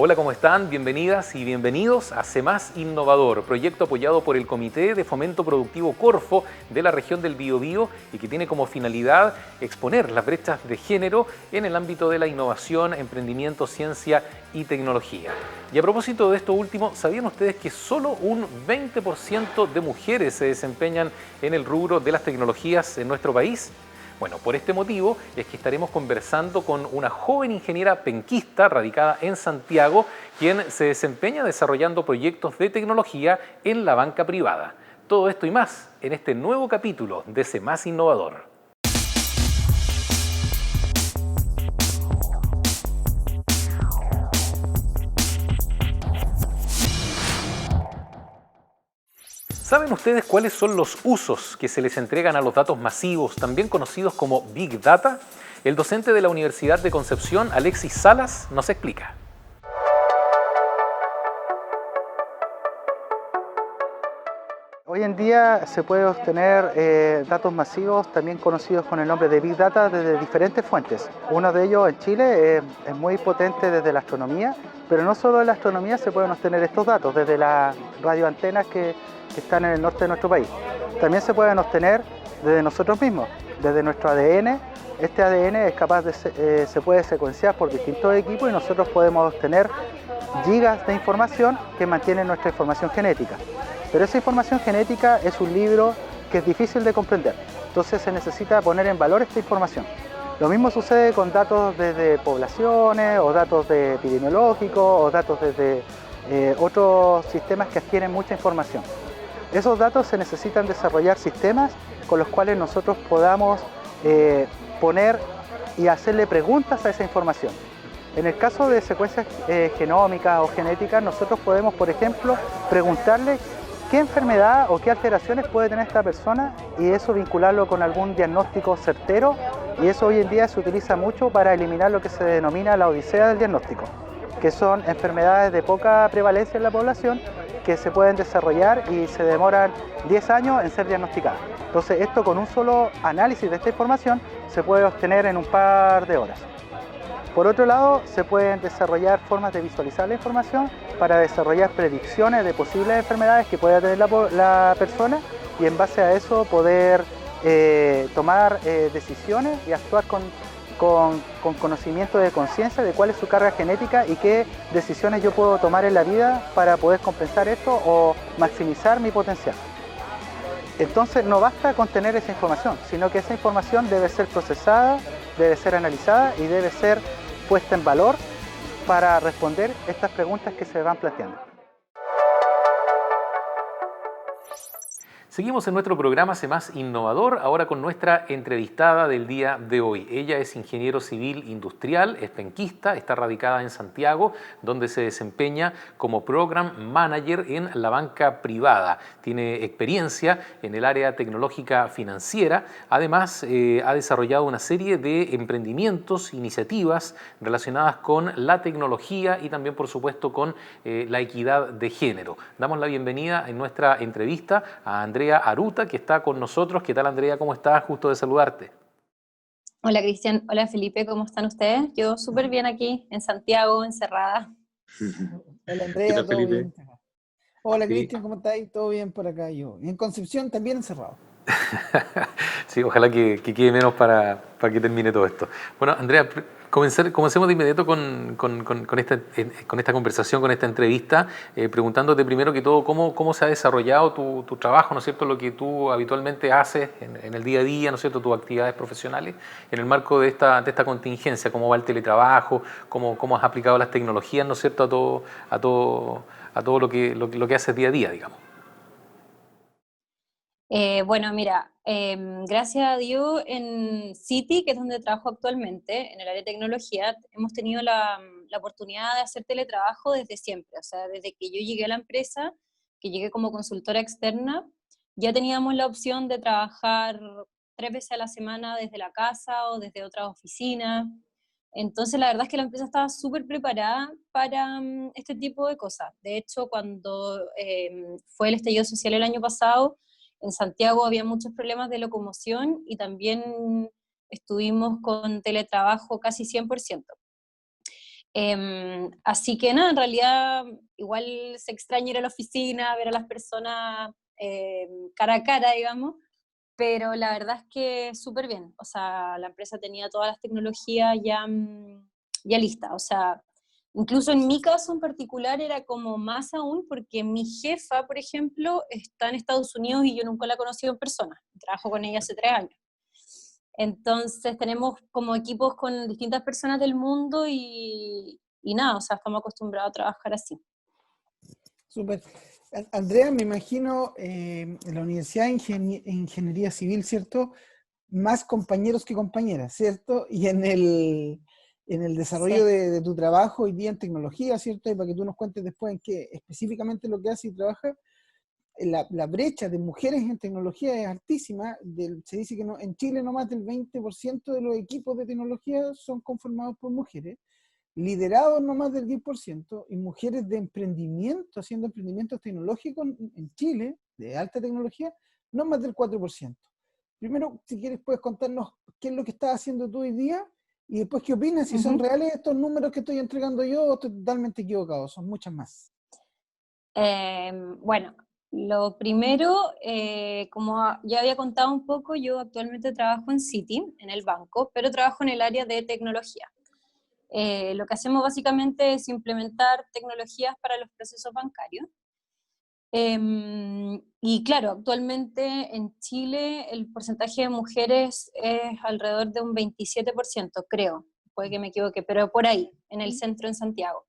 Hola, ¿cómo están? Bienvenidas y bienvenidos a CEMAS Innovador, proyecto apoyado por el Comité de Fomento Productivo Corfo de la región del Biobío y que tiene como finalidad exponer las brechas de género en el ámbito de la innovación, emprendimiento, ciencia y tecnología. Y a propósito de esto último, ¿sabían ustedes que solo un 20% de mujeres se desempeñan en el rubro de las tecnologías en nuestro país? Bueno, por este motivo es que estaremos conversando con una joven ingeniera penquista radicada en Santiago, quien se desempeña desarrollando proyectos de tecnología en la banca privada. Todo esto y más en este nuevo capítulo de CEMAS Innovador. ¿Saben ustedes cuáles son los usos que se les entregan a los datos masivos, también conocidos como Big Data? El docente de la Universidad de Concepción, Alexis Salas, nos explica. Hoy en día se puede obtener datos masivos, también conocidos con el nombre de Big Data, desde diferentes fuentes. Uno de ellos en Chile es muy potente desde la astronomía, pero no solo en la astronomía se pueden obtener estos datos, desde las radioantenas que están en el norte de nuestro país. También se pueden obtener desde nosotros mismos, desde nuestro ADN. Este ADN es capaz de se puede secuenciar por distintos equipos y nosotros podemos obtener gigas de información que mantienen nuestra información genética. Pero esa información genética es un libro que es difícil de comprender, entonces se necesita poner en valor esta información. Lo mismo sucede con datos desde poblaciones, o datos epidemiológicos, o datos desde otros sistemas que adquieren mucha información. Esos datos se necesitan desarrollar sistemas con los cuales nosotros podamos poner y hacerle preguntas a esa información. En el caso de secuencias genómicas o genéticas, nosotros podemos, por ejemplo, preguntarle qué enfermedad o qué alteraciones puede tener esta persona y eso vincularlo con algún diagnóstico certero, y eso hoy en día se utiliza mucho para eliminar lo que se denomina la odisea del diagnóstico, que son enfermedades de poca prevalencia en la población que se pueden desarrollar y se demoran 10 años en ser diagnosticadas. Entonces esto, con un solo análisis de esta información, se puede obtener en un par de horas. Por otro lado, se pueden desarrollar formas de visualizar la información para desarrollar predicciones de posibles enfermedades que pueda tener la persona, y en base a eso poder tomar decisiones y actuar con conocimiento de conciencia de cuál es su carga genética y qué decisiones yo puedo tomar en la vida para poder compensar esto o maximizar mi potencial. Entonces no basta con tener esa información, sino que esa información debe ser procesada, debe ser analizada y debe ser puesta en valor para responder estas preguntas que se van planteando. Seguimos en nuestro programa CEMAS Innovador, ahora con nuestra entrevistada del día de hoy. Ella es ingeniero civil industrial, es penquista, está radicada en Santiago, donde se desempeña como Program Manager en la banca privada. Tiene experiencia en el área tecnológica financiera. Además, ha desarrollado una serie de emprendimientos, iniciativas relacionadas con la tecnología y también, por supuesto, con la equidad de género. Damos la bienvenida en nuestra entrevista a Andrea Aruta, que está con nosotros. ¿Qué tal, Andrea? ¿Cómo estás? Gusto de saludarte. Hola, Cristian. Hola, Felipe. ¿Cómo están ustedes? Yo súper bien aquí, en Santiago, encerrada. Hola ¿Qué Andrea, tal, ¿todo Felipe? bien? Hola Sí. Cristian, ¿cómo estáis? ¿Todo bien por acá? Yo en Concepción también encerrado. Sí, ojalá que quede menos para que termine todo esto. Bueno, Andrea, comencemos de inmediato con esta conversación, con esta entrevista, preguntándote primero que todo cómo se ha desarrollado tu trabajo, ¿no es cierto?, lo que tú habitualmente haces en el día a día, ¿no es cierto?, tus actividades profesionales, en el marco de esta contingencia, cómo va el teletrabajo, cómo has aplicado las tecnologías, ¿no es cierto?, a todo lo que haces día a día, digamos. Bueno, mira, gracias a Dios en Citi, que es donde trabajo actualmente, en el área de tecnología, hemos tenido la oportunidad de hacer teletrabajo desde siempre. O sea, desde que yo llegué a la empresa, que llegué como consultora externa, ya teníamos la opción de trabajar 3 veces a la semana desde la casa o desde otras oficinas. Entonces, la verdad es que la empresa estaba súper preparada para este tipo de cosas. De hecho, cuando fue el estallido social el año pasado, en Santiago había muchos problemas de locomoción y también estuvimos con teletrabajo casi 100%. Así que nada, en realidad igual se extraña ir a la oficina, ver a las personas cara a cara, digamos, pero la verdad es que súper bien. O sea, la empresa tenía todas las tecnologías ya, ya listas. O sea, incluso en mi caso en particular era como más aún porque mi jefa, por ejemplo, está en Estados Unidos y yo nunca la he conocido en persona. Trabajo con ella hace 3 años. Entonces tenemos como equipos con distintas personas del mundo y nada, o sea, estamos acostumbrados a trabajar así. Súper. Andrea, me imagino en la Universidad de Ingeniería Civil, ¿cierto? Más compañeros que compañeras, ¿cierto? Y en el desarrollo Sí. de tu trabajo hoy día en tecnología, ¿cierto? Y para que tú nos cuentes después en qué específicamente lo que haces y trabajas, la brecha de mujeres en tecnología es altísima. Se dice que no, en Chile no más del 20% de los equipos de tecnología son conformados por mujeres, liderados no más del 10%, y mujeres de emprendimiento, haciendo emprendimientos tecnológicos en Chile, de alta tecnología, no más del 4%. Primero, si quieres, puedes contarnos qué es lo que estás haciendo tú hoy día, y después qué opinas, si son Ujú. reales estos números que estoy entregando yo o estoy totalmente equivocado, son muchas más. Bueno, lo primero, como ya había contado un poco, yo actualmente trabajo en Citi, en el banco, pero trabajo en el área de tecnología. Lo que hacemos básicamente es implementar tecnologías para los procesos bancarios. Y claro, actualmente en Chile el porcentaje de mujeres es alrededor de un 27%, creo, puede que me equivoque, pero por ahí, en el centro en Santiago.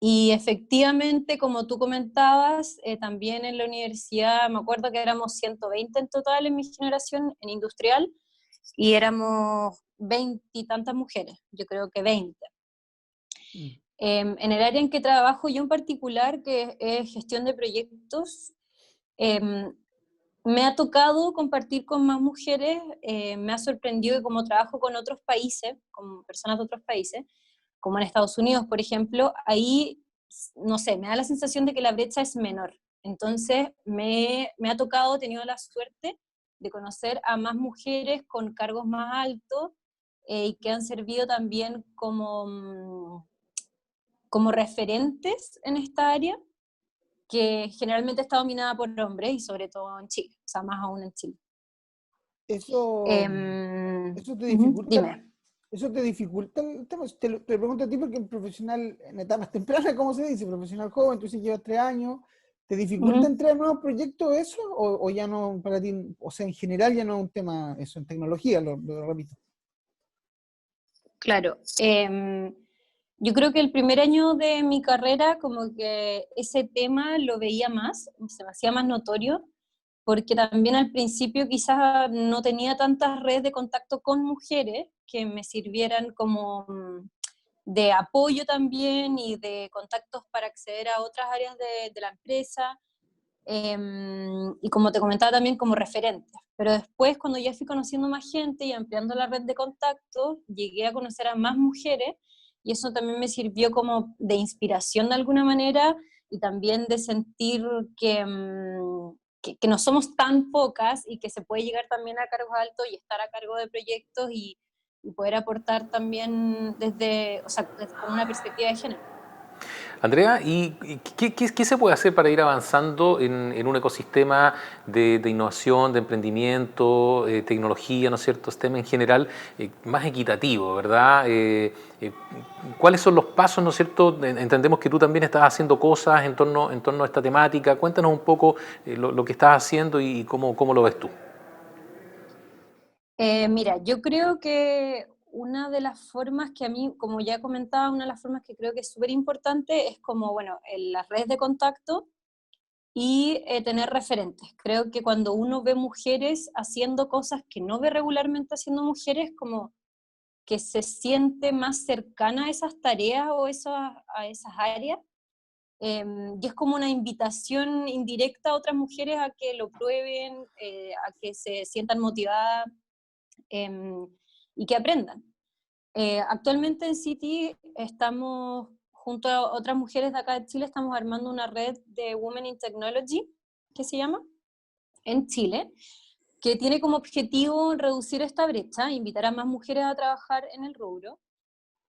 Y efectivamente, como tú comentabas, también en la universidad, me acuerdo que éramos 120 en total en mi generación, en industrial, y éramos 20 y tantas mujeres, yo creo que 20. Mm. En el área en que trabajo yo en particular, que es gestión de proyectos, em, me ha tocado compartir con más mujeres, me ha sorprendido que como trabajo con otros países, con personas de otros países, como en Estados Unidos, por ejemplo, ahí, no sé, me da la sensación de que la brecha es menor. Entonces, me ha tocado, he tenido la suerte de conocer a más mujeres con cargos más altos y que han servido también como referentes en esta área, que generalmente está dominada por hombres y sobre todo en Chile, o sea, más aún en Chile. Eso, eso te dificulta, Dime. eso te dificulta el tema. Te pregunto a ti porque un profesional en etapas tempranas, ¿cómo se dice? Profesional joven, tú sí llevas 3 años, ¿te dificulta Ujú. entrar a nuevos proyectos eso? O ya no, para ti, o sea, en general ya no es un tema eso, en tecnología, lo repito. Claro. Yo creo que el primer año de mi carrera, como que ese tema lo veía más, se me hacía más notorio, porque también al principio quizás no tenía tantas redes de contacto con mujeres que me sirvieran como de apoyo también y de contactos para acceder a otras áreas de la empresa. Y como te comentaba también como referentes. Pero después, cuando ya fui conociendo más gente y ampliando la red de contactos, llegué a conocer a más mujeres y eso también me sirvió como de inspiración de alguna manera y también de sentir que no somos tan pocas y que se puede llegar también a cargos altos y estar a cargo de proyectos y poder aportar también desde, o sea, con una perspectiva de género. Andrea, ¿y qué se puede hacer para ir avanzando en un ecosistema de innovación, de emprendimiento, tecnología, ¿no es cierto?, STEM en general, más equitativo, ¿verdad? ¿Cuáles son los pasos, ¿no es cierto? Entendemos que tú también estás haciendo cosas en torno a esta temática. Cuéntanos un poco lo que estás haciendo y cómo lo ves tú. Mira, yo creo que una de las formas que a mí, como ya comentaba, una de las formas que creo que es súper importante es como, bueno, en las redes de contacto y tener referentes. Creo que cuando uno ve mujeres haciendo cosas que no ve regularmente haciendo mujeres, como que se siente más cercana a esas tareas o a esas áreas, y es como una invitación indirecta a otras mujeres a que lo prueben, a que se sientan motivadas eh, y que aprendan. Actualmente en City estamos, junto a otras mujeres de acá de Chile, estamos armando una red de Women in Technology, que se llama, en Chile, que tiene como objetivo reducir esta brecha, invitar a más mujeres a trabajar en el rubro.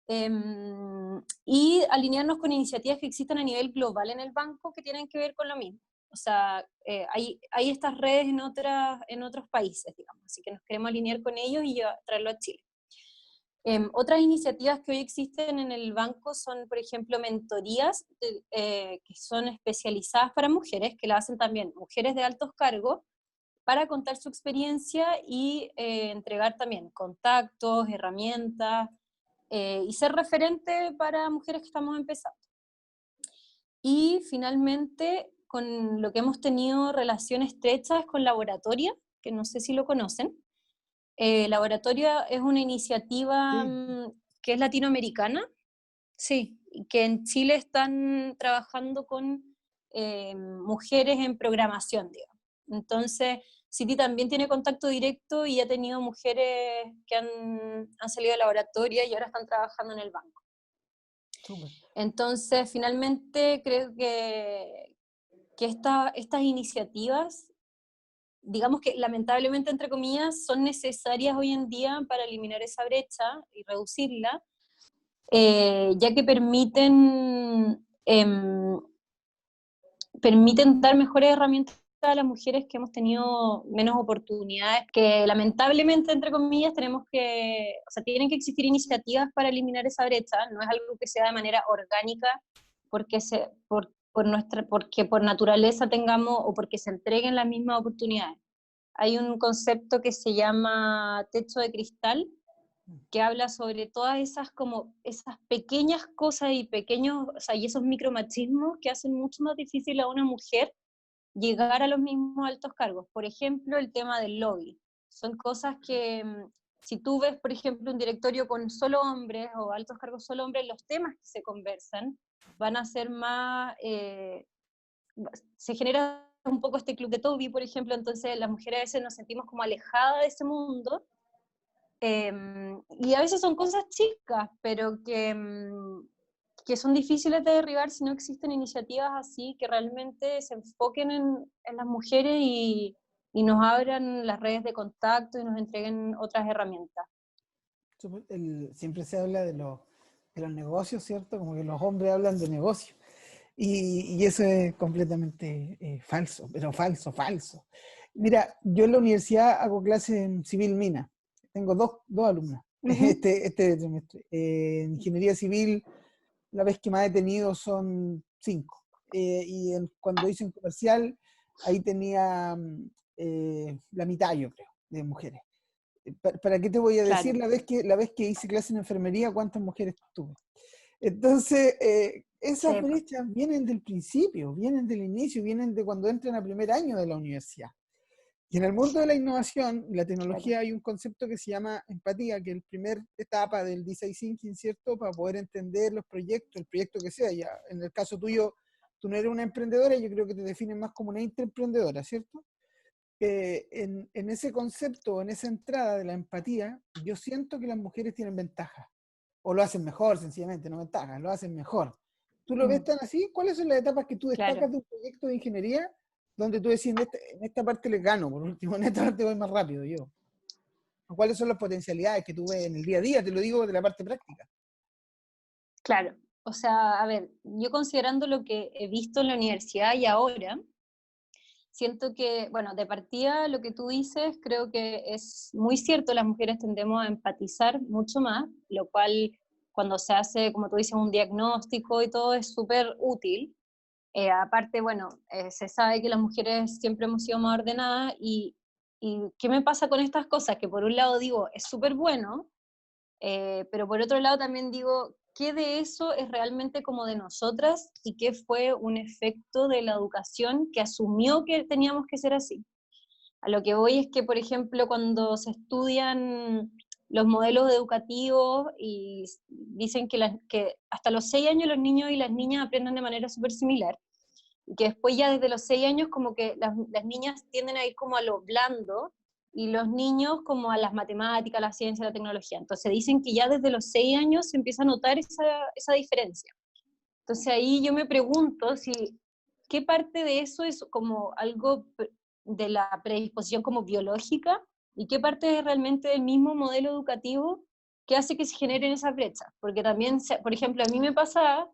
y alinearnos con iniciativas que existen a nivel global en el banco que tienen que ver con lo mismo. O sea, hay estas redes en otros países, digamos, así que nos queremos alinear con ellos y traerlo a Chile. Otras iniciativas que hoy existen en el banco son, por ejemplo, mentorías que son especializadas para mujeres, que la hacen también mujeres de altos cargos, para contar su experiencia y entregar también contactos, herramientas, y ser referente para mujeres que estamos empezando. Y finalmente, con lo que hemos tenido relaciones estrechas con Laboratoria, que no sé si lo conocen. Laboratoria es una iniciativa Sí. que es latinoamericana, sí, y que en Chile están trabajando con mujeres en programación, digamos. Entonces, Citi también tiene contacto directo y ha tenido mujeres que han salido de Laboratoria y ahora están trabajando en el banco. Súper. Entonces, finalmente creo que estas iniciativas, digamos que lamentablemente, entre comillas, son necesarias hoy en día para eliminar esa brecha y reducirla, ya que permiten dar mejores herramientas a las mujeres que hemos tenido menos oportunidades, que lamentablemente, entre comillas, o sea, tienen que existir iniciativas para eliminar esa brecha, no es algo que sea de manera orgánica, porque por naturaleza tengamos, o porque se entreguen las mismas oportunidades. Hay un concepto que se llama techo de cristal, que habla sobre todas esas pequeñas cosas y o sea, y esos micromachismos que hacen mucho más difícil a una mujer llegar a los mismos altos cargos. Por ejemplo, el tema del lobby. Son cosas que, si tú ves, por ejemplo, un directorio con solo hombres o altos cargos solo hombres, los temas que se conversan van a ser más... se genera un poco este club de Toby, por ejemplo, entonces las mujeres a veces nos sentimos como alejadas de ese mundo, y a veces son cosas chicas, pero que son difíciles de derribar si no existen iniciativas así que realmente se enfoquen en las mujeres y nos abran las redes de contacto y nos entreguen otras herramientas. Siempre se habla de los negocios, ¿cierto? Como que los hombres hablan de negocios. Y eso es completamente falso, pero falso, falso. Mira, yo en la universidad hago clases en civil mina. Tengo dos alumnas este trimestre. En ingeniería civil, la vez que más he tenido son 5. Cuando hice en comercial, ahí tenía la mitad, yo creo, de mujeres. ¿Para qué te voy a decir? Claro. La vez que hice clase en enfermería, ¿cuántas mujeres tuve? Entonces, esas Sí. brechas vienen del principio, vienen del inicio, vienen de cuando entran a primer año de la universidad. Y en el mundo de la innovación y la tecnología, Claro. hay un concepto que se llama empatía, que es la primera etapa del design thinking, ¿cierto? Para poder entender los proyectos, el proyecto que sea. Ya, en el caso tuyo, tú no eres una emprendedora, yo creo que te defines más como una intraemprendedora, ¿cierto? En ese concepto, en esa entrada de la empatía, yo siento que las mujeres tienen ventaja. O lo hacen mejor, sencillamente, no ventaja, lo hacen mejor. ¿Tú lo ves tan así? ¿Cuáles son las etapas que tú destacas Claro. de un proyecto de ingeniería donde tú decís, en esta parte les gano, por último, en esta parte voy más rápido yo? ¿O cuáles son las potencialidades que tú ves en el día a día? Te lo digo de la parte práctica. Claro. O sea, a ver, yo considerando lo que he visto en la universidad y ahora, siento que, bueno, de partida lo que tú dices creo que es muy cierto, las mujeres tendemos a empatizar mucho más, lo cual cuando se hace, como tú dices, un diagnóstico y todo es súper útil. Aparte, bueno, se sabe que las mujeres siempre hemos sido más ordenadas y ¿qué me pasa con estas cosas? Que por un lado digo, es súper bueno, pero por otro lado también digo, ¿qué de eso es realmente como de nosotras y qué fue un efecto de la educación que asumió que teníamos que ser así? A lo que voy es que, por ejemplo, cuando se estudian los modelos educativos y dicen que hasta los 6 años los niños y las niñas aprenden de manera súper similar, y que después ya desde los 6 años como que las niñas tienden a ir como a lo blando y los niños como a las matemáticas, la ciencia, la tecnología. Entonces dicen que ya desde los 6 años se empieza a notar esa diferencia. Entonces ahí yo me pregunto si qué parte de eso es como algo de la predisposición como biológica y qué parte es realmente del mismo modelo educativo ¿qué hace que se generen esas brechas? Porque también, por ejemplo, a mí me pasaba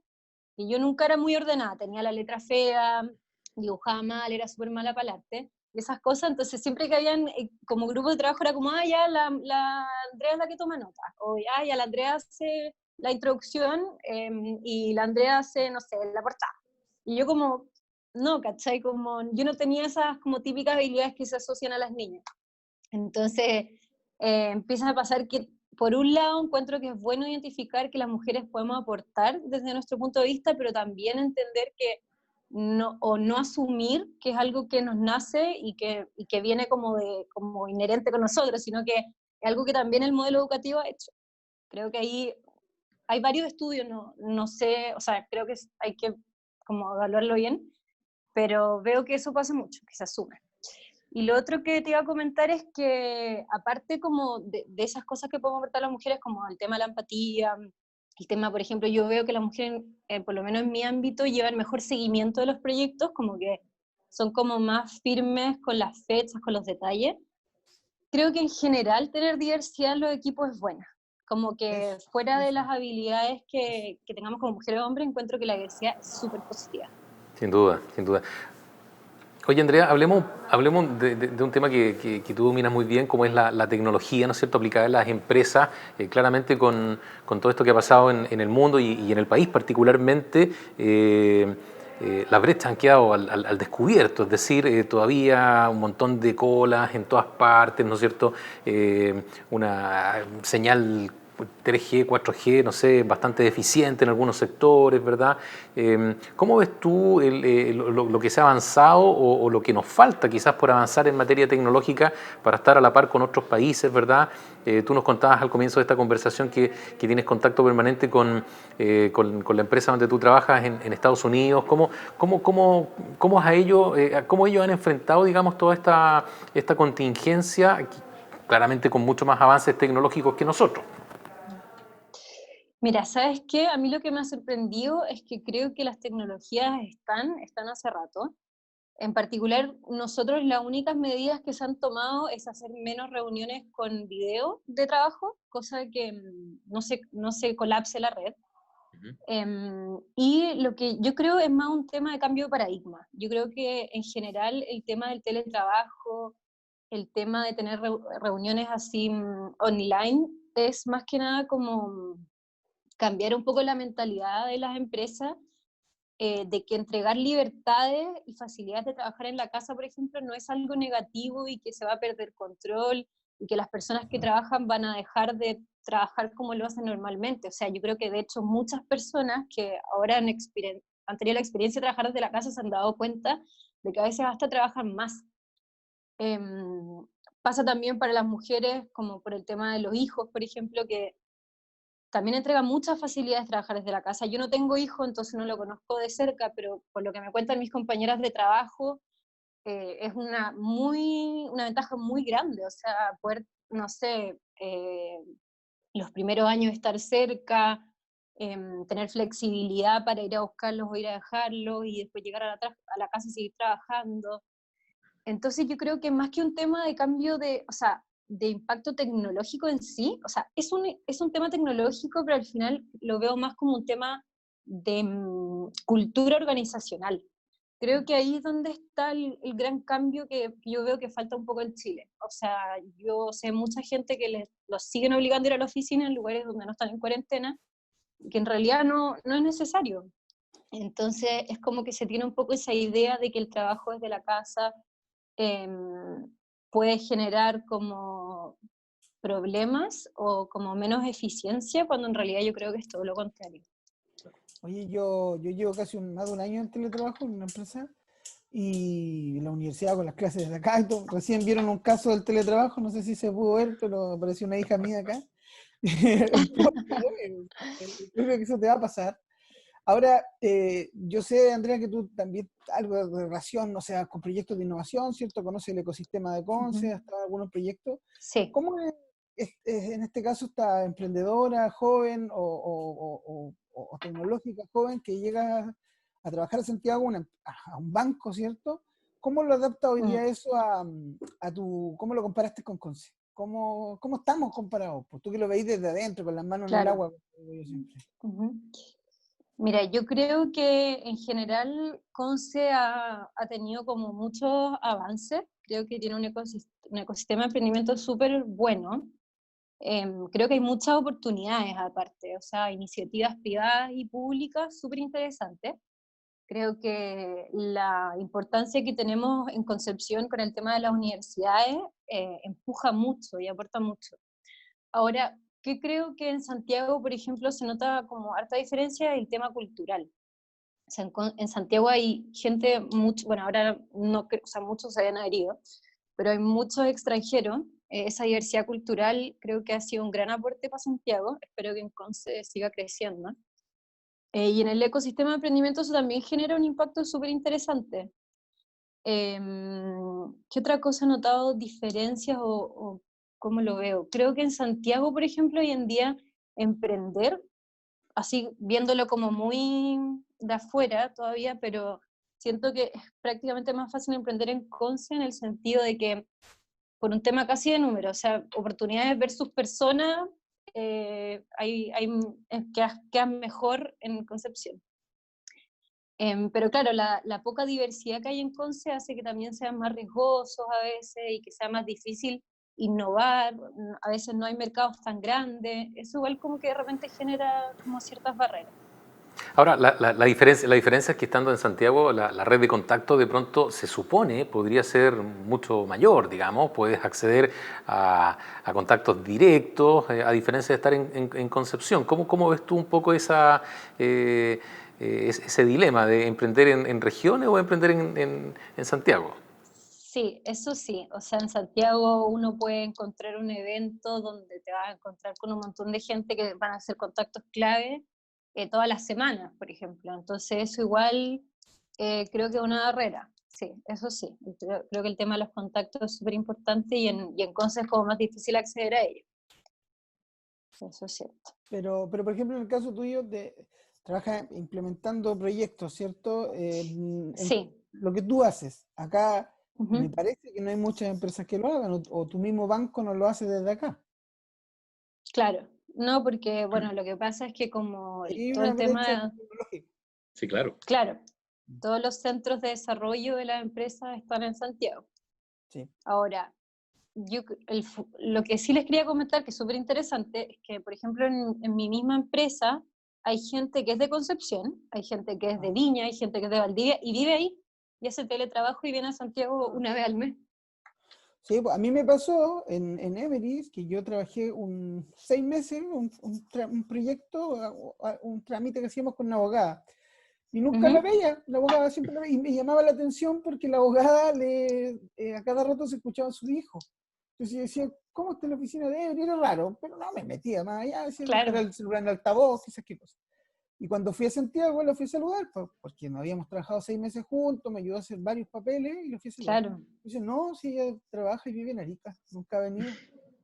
que yo nunca era muy ordenada, tenía la letra fea, dibujaba mal, era súper mala para el arte, y esas cosas, entonces siempre que habían como grupo de trabajo era como, ya, la Andrea es la que toma notas, o ya la Andrea hace la introducción y la Andrea hace, no sé, la portada. Y yo como, no, ¿cachai? Como, yo no tenía esas como típicas habilidades que se asocian a las niñas. Entonces, empieza a pasar que, por un lado, encuentro que es bueno identificar que las mujeres podemos aportar desde nuestro punto de vista, pero también entender que no, o no asumir que es algo que nos nace y que viene como inherente con nosotros, sino que es algo que también el modelo educativo ha hecho. Creo que ahí hay varios estudios, no sé, o sea, creo que hay que como evaluarlo bien, pero veo que eso pasa mucho, que se asume. Y lo otro que te iba a comentar es que, aparte como de esas cosas que podemos aportar las mujeres, como el tema de la empatía, el tema, por ejemplo, yo veo que las mujeres, por lo menos en mi ámbito, llevan mejor seguimiento de los proyectos, como que son como más firmes con las fechas, con los detalles. Creo que en general tener diversidad en los equipos es buena. Como que fuera de las habilidades que tengamos como mujeres o hombres, encuentro que la diversidad es súper positiva. Sin duda, sin duda. Oye, Andrea, hablemos de un tema que tú dominas muy bien, como es la tecnología, ¿no es cierto?, aplicada en las empresas, claramente con todo esto que ha pasado en el mundo y en el país particularmente. Las brechas han quedado al descubierto, es decir, todavía un montón de colas en todas partes, ¿no es cierto? Una señal 3G, 4G, no sé, bastante deficiente en algunos sectores, ¿verdad? ¿Cómo ves tú lo que se ha avanzado o lo que nos falta quizás por avanzar en materia tecnológica para estar a la par con otros países, ¿verdad? Tú nos contabas al comienzo de esta conversación que tienes contacto permanente con la empresa donde tú trabajas en Estados Unidos. ¿Cómo ellos han enfrentado, digamos, toda esta contingencia, claramente con mucho más avances tecnológicos que nosotros? Mira, ¿sabes qué? A mí lo que me ha sorprendido es que creo que las tecnologías están hace rato. En particular, nosotros las únicas medidas que se han tomado es hacer menos reuniones con video de trabajo, cosa que no se colapse la red. Y lo que yo creo es más un tema de cambio de paradigma. Yo creo que en general el tema del teletrabajo, el tema de tener reuniones así online, es más que nada como cambiar un poco la mentalidad de las empresas, de que entregar libertades y facilidades de trabajar en la casa, por ejemplo, no es algo negativo y que se va a perder control y que las personas que trabajan van a dejar de trabajar como lo hacen normalmente. O sea, yo creo que de hecho muchas personas que ahora han tenido la experiencia de trabajar desde la casa se han dado cuenta de que a veces hasta trabajan más. Pasa también para las mujeres, como por el tema de los hijos, por ejemplo, que también entrega muchas facilidades trabajar desde la casa. Yo no tengo hijo, entonces no lo conozco de cerca, pero por lo que me cuentan mis compañeras de trabajo, es una ventaja muy grande. O sea, poder, no sé, los primeros años estar cerca, tener flexibilidad para ir a buscarlos o ir a dejarlos y después llegar a la casa y seguir trabajando. Entonces yo creo que más que un tema de cambio o sea, de impacto tecnológico en sí, o sea, es un tema tecnológico, pero al final lo veo más como un tema de cultura organizacional. Creo que ahí es donde está el gran cambio que yo veo que falta un poco en Chile. O sea, yo sé mucha gente que los siguen obligando a ir a la oficina en lugares donde no están en cuarentena, que en realidad no es necesario. Entonces es como que se tiene un poco esa idea de que el trabajo desde la casa puede generar como problemas o como menos eficiencia, cuando en realidad yo creo que es todo lo contrario. Oye, yo llevo casi más de un año en teletrabajo en una empresa y la universidad con las clases de acá y todo. Recién vieron un caso del teletrabajo, no sé si se pudo ver, pero apareció una hija mía acá. Creo que eso te va a pasar. Ahora, yo sé, Andrea, que tú también algo de relación, o sea, con proyectos de innovación, ¿cierto? Conoces el ecosistema de Conce, has estado en algunos proyectos. Sí. ¿Cómo es en este caso esta emprendedora joven o tecnológica joven que llega a trabajar a Santiago, a un banco, ¿cierto? ¿Cómo lo adapta hoy día eso cómo lo comparaste con Conce? ¿Cómo estamos comparados? Pues tú que lo veis desde adentro, con las manos en el Claro. agua, como digo yo siempre. Ujú. Mira, yo creo que en general Conce ha tenido como muchos avances. Creo que tiene un ecosistema de emprendimiento súper bueno. Creo que hay muchas oportunidades aparte, o sea, iniciativas privadas y públicas súper interesantes. Creo que la importancia que tenemos en Concepción con el tema de las universidades empuja mucho y aporta mucho. Ahora, ¿qué creo que en Santiago, por ejemplo, se nota como harta diferencia? El tema cultural. O sea, en Santiago hay gente, mucho, bueno, ahora no, o sea, muchos se habían adherido, pero hay muchos extranjeros. Esa diversidad cultural creo que ha sido un gran aporte para Santiago. Espero que en Conce siga creciendo. Y en el ecosistema de emprendimiento eso también genera un impacto súper interesante. ¿Qué otra cosa he notado diferencias o cómo lo veo? Creo que en Santiago, por ejemplo, hoy en día emprender, así viéndolo como muy de afuera todavía, pero siento que es prácticamente más fácil emprender en Conce en el sentido de que por un tema casi de número, o sea, oportunidades versus personas, quedan mejor en Concepción. Pero claro, la poca diversidad que hay en Conce hace que también sean más riesgosos a veces y que sea más difícil innovar, a veces no hay mercados tan grandes, eso igual como que de repente genera como ciertas barreras. Ahora, la diferencia es que estando en Santiago, la red de contacto de pronto se supone podría ser mucho mayor, digamos, puedes acceder a contactos directos, a diferencia de estar en Concepción. ¿Cómo ves tú un poco ese dilema de emprender en regiones o emprender en Santiago? Sí, eso sí, o sea, en Santiago uno puede encontrar un evento donde te vas a encontrar con un montón de gente que van a hacer contactos clave todas las semanas, por ejemplo. Entonces eso igual creo que es una barrera, sí, eso sí. Creo que el tema de los contactos es súper importante y en Conce es como más difícil acceder a ellos. Eso es cierto. Pero, por ejemplo, en el caso tuyo, trabajas implementando proyectos, ¿cierto? Sí. Lo que tú haces, acá me Ujú. parece que no hay muchas empresas que lo hagan, o tu mismo banco no lo hace desde acá. Claro. No, porque, bueno, lo que pasa es que como Ahí hay todo una el brecha tema, tecnológica. Sí, claro. claro, todos los centros de desarrollo de las empresas están en Santiago. Sí. Ahora, lo que sí les quería comentar, que es súper interesante, es que, por ejemplo, en mi misma empresa hay gente que es de Concepción, hay gente que es de Ah. Viña, hay gente que es de Valdivia y vive ahí y hace teletrabajo y viene a Santiago una vez al mes. Sí, pues, a mí me pasó en Everest que yo trabajé 6 meses, un proyecto, un trámite que hacíamos con una abogada. Y nunca la Ujú. veía, la abogada siempre la veía, y me llamaba la atención porque la abogada a cada rato se escuchaba a su hijo. Entonces yo decía, ¿cómo está en la oficina de Everest? Era raro, pero no me metía más allá, decía, dejar Claro, el celular en altavoz, esas qué cosas. Y cuando fui a Santiago, la fui a saludar, porque no habíamos trabajado 6 meses juntos, me ayudó a hacer varios papeles y la fui a saludar. claro, Dice, no, si ella trabaja y vive en Arica, nunca ha venido.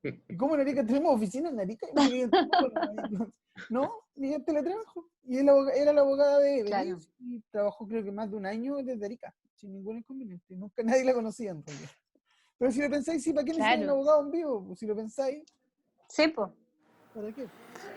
¿Y cómo en Arica tenemos oficina en Arica? Yo pensé que en Temuco nomás. No, y ella teletrabajo. Y era la abogada de claro. Everest y trabajó creo que más de un año desde Arica, sin ningún inconveniente. Nunca nadie la conocía en realidad. Pero si lo pensáis, sí, ¿para qué necesitan un Claro. abogado en vivo? Pues si lo pensáis, Sí, pues. ¿para qué?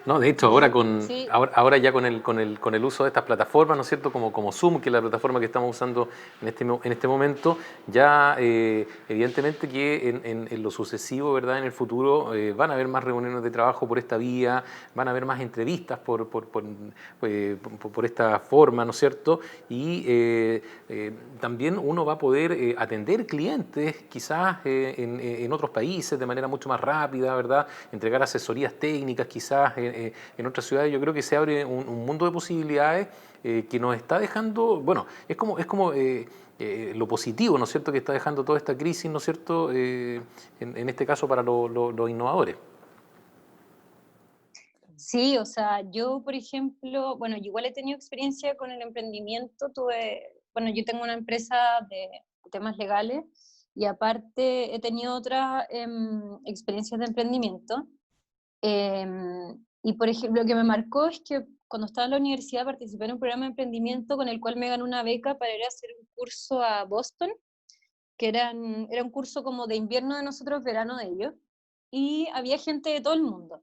No, de hecho, Y Sí, ahora ya con el uso de estas plataformas, ¿no es cierto? Como Zoom, que es la plataforma que estamos usando en este momento, ya evidentemente que en lo sucesivo, ¿verdad? En el futuro van a haber más reuniones de trabajo por esta vía, van a haber más entrevistas por esta forma, ¿no es cierto? Y también uno va a poder atender clientes quizás en otros países de manera mucho más rápida, ¿verdad? Entregar asesorías técnicas quizás en otras ciudades. Yo creo que se abre un mundo de posibilidades que nos está dejando, bueno, es como lo positivo, ¿no es cierto?, que está dejando toda esta crisis, ¿no es cierto?, en este caso para los innovadores. sí, o sea, yo, por ejemplo, bueno, yo igual he tenido experiencia con el emprendimiento, bueno, yo tengo una empresa de temas legales y aparte he tenido otras experiencias de emprendimiento. Y por ejemplo, lo que me marcó es que cuando estaba en la universidad participé en un programa de emprendimiento con el cual me gané una beca para ir a hacer un curso a Boston, que era un curso como de invierno de nosotros, verano de ellos. y había gente de todo el mundo.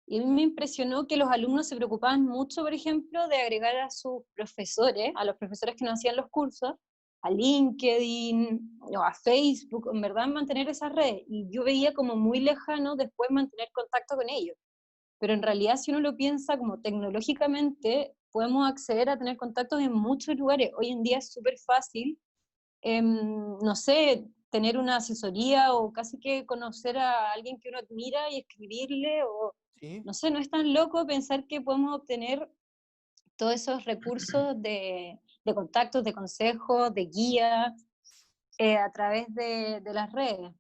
Y a mí me impresionó que los alumnos se preocupaban mucho, por ejemplo, de agregar a sus profesores, a los profesores que nos hacían los cursos, a LinkedIn o a Facebook, en verdad mantener esas redes. Y yo veía como muy lejano después mantener contacto con ellos. Pero en realidad, si uno lo piensa como tecnológicamente, podemos acceder a tener contactos en muchos lugares. Hoy en día es súper fácil, no sé, tener una asesoría o casi que conocer a alguien que uno admira y escribirle, o Sí. no sé, no es tan loco pensar que podemos obtener todos esos recursos de contactos, de consejos, de guía, a través de las redes.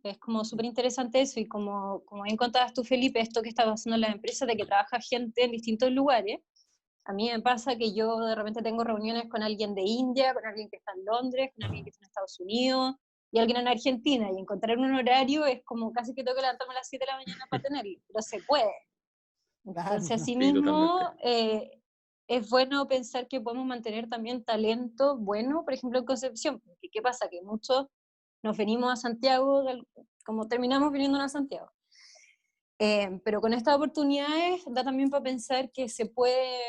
Es como súper interesante eso, y como bien contabas tú, Felipe, esto que está pasando en las empresas, de que trabaja gente en distintos lugares. A mí me pasa que yo de repente tengo reuniones con alguien de India, con alguien que está en Londres, con alguien que está en Estados Unidos, y alguien en Argentina, y encontrar un horario es como casi que tengo que levantarme a las 7 de la mañana para tenerlo, pero se puede. Claro, Entonces, no. Sí, asimismo, totalmente. es bueno pensar que podemos mantener también talento bueno, por ejemplo, en Concepción, porque ¿qué pasa? Que muchos nos venimos a Santiago, como terminamos viniendo a Santiago. Pero con estas oportunidades da también para pensar que se puede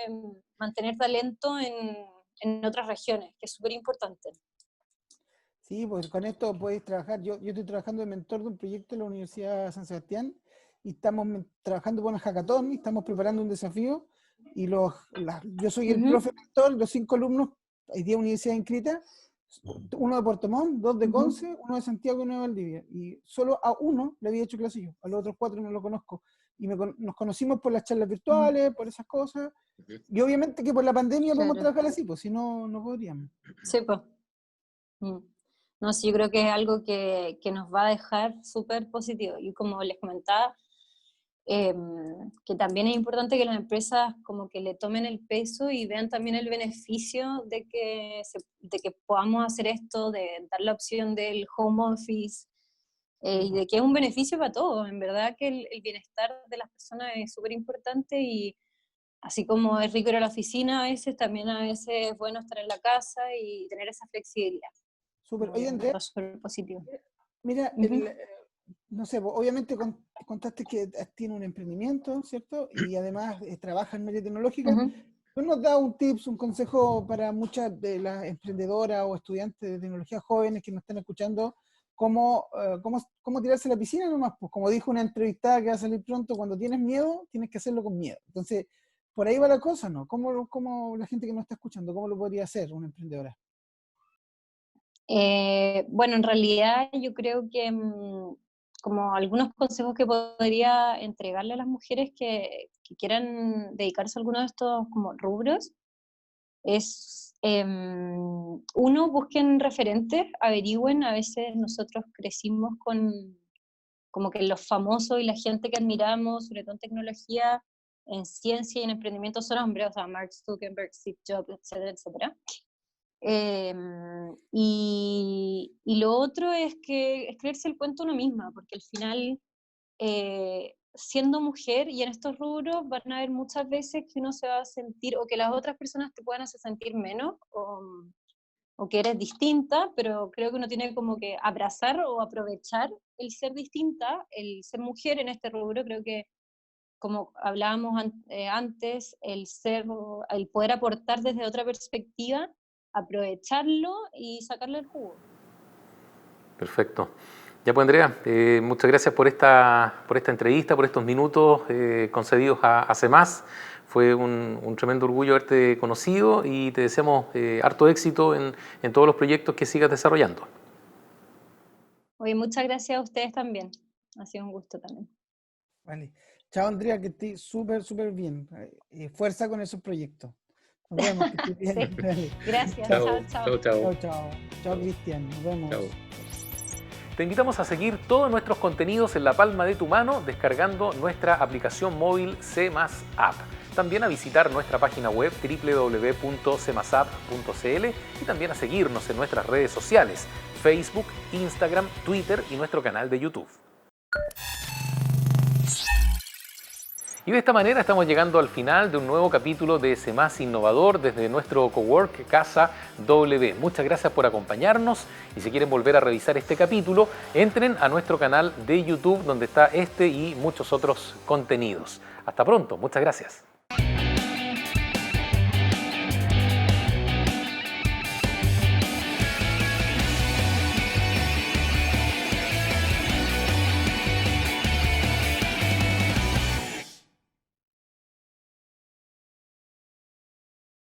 mantener talento en otras regiones, que es súper importante. Sí, pues con esto puedes trabajar. Yo estoy trabajando de mentor de un proyecto en la Universidad de San Sebastián y estamos trabajando con una hackathon y estamos preparando un desafío. Y yo soy el Ujú, profe mentor, los 5 alumnos, hay 10 universidades inscritas, uno de Puerto Montt, 2 de ujú. Conce, uno de Santiago y uno de Valdivia. Y solo a uno le había hecho clase yo, a los otros 4 no lo conozco. Y nos conocimos por las charlas Mm, virtuales, por esas cosas. Y obviamente que por la pandemia podemos claro, trabajar así, pues si no, no podríamos. sí, pues. Mm. No, sí, yo creo que es algo que nos va a dejar súper positivo. Y como les comentaba, que también es importante que las empresas como que le tomen el peso y vean también el beneficio de que podamos hacer esto, de dar la opción del home office, Sí, y pues. de que es un beneficio para todos. En verdad que el bienestar de las personas es súper importante, y así como es rico ir a la oficina a veces, también a veces es bueno estar en la casa y tener esa flexibilidad. Súper. No, Oye, yo Andrea, encuentro súper positivo. mira, Ujú, no sé, obviamente contaste que tiene un emprendimiento, ¿cierto? Y además trabaja en área tecnológica. ujú. ¿Tú nos das un tips, un consejo para muchas de las emprendedoras o estudiantes de tecnología jóvenes que nos están escuchando? ¿Cómo tirarse a la piscina nomás? Pues como dijo una entrevistada que va a salir pronto, cuando tienes miedo, tienes que hacerlo con miedo. Entonces, por ahí va la cosa, ¿no? ¿Cómo la gente que nos está escuchando, cómo lo podría hacer una emprendedora? Bueno, en realidad yo creo que como algunos consejos que podría entregarle a las mujeres que quieran dedicarse a alguno de estos como rubros es, uno, busquen referentes, averigüen. A veces nosotros crecimos con como que los famosos y la gente que admiramos, sobre todo en tecnología, en ciencia y en emprendimiento, son hombres, o sea, Mark Zuckerberg, Steve Jobs, etcétera, etcétera. Y lo otro es creerse el cuento uno misma, porque al final, siendo mujer y en estos rubros, van a haber muchas veces que uno se va a sentir, o que las otras personas te puedan hacer sentir menos, o que eres distinta, pero creo que uno tiene como que abrazar o aprovechar el ser distinta, el ser mujer en este rubro. Creo que, como hablábamos antes, el poder aportar desde otra perspectiva, aprovecharlo y sacarle el jugo. Perfecto. Ya pues Andrea, muchas gracias por esta entrevista, por estos minutos concedidos a CEMAS. Fue un tremendo orgullo haberte conocido y te deseamos harto éxito en todos los proyectos que sigas desarrollando. Oye, muchas gracias a ustedes también. Ha sido un gusto también. Vale. Chao, Andrea, que estés súper, súper bien. Fuerza con esos proyectos. Nos vemos, que estés bien. Sí, Vale. gracias. Chao, Chao, chao. Chao. chao, chao. Chao, Cristian. Nos Chao. vemos. Te invitamos a seguir todos nuestros contenidos en la palma de tu mano descargando nuestra aplicación móvil C App. También a visitar nuestra página web www.cemasapp.cl y también a seguirnos en nuestras redes sociales, Facebook, Instagram, Twitter y nuestro canal de YouTube. Y de esta manera estamos llegando al final de un nuevo capítulo de C+ Innovador desde nuestro cowork Casa W. Muchas gracias por acompañarnos y si quieren volver a revisar este capítulo, entren a nuestro canal de YouTube donde está este y muchos otros contenidos. Hasta pronto, muchas gracias.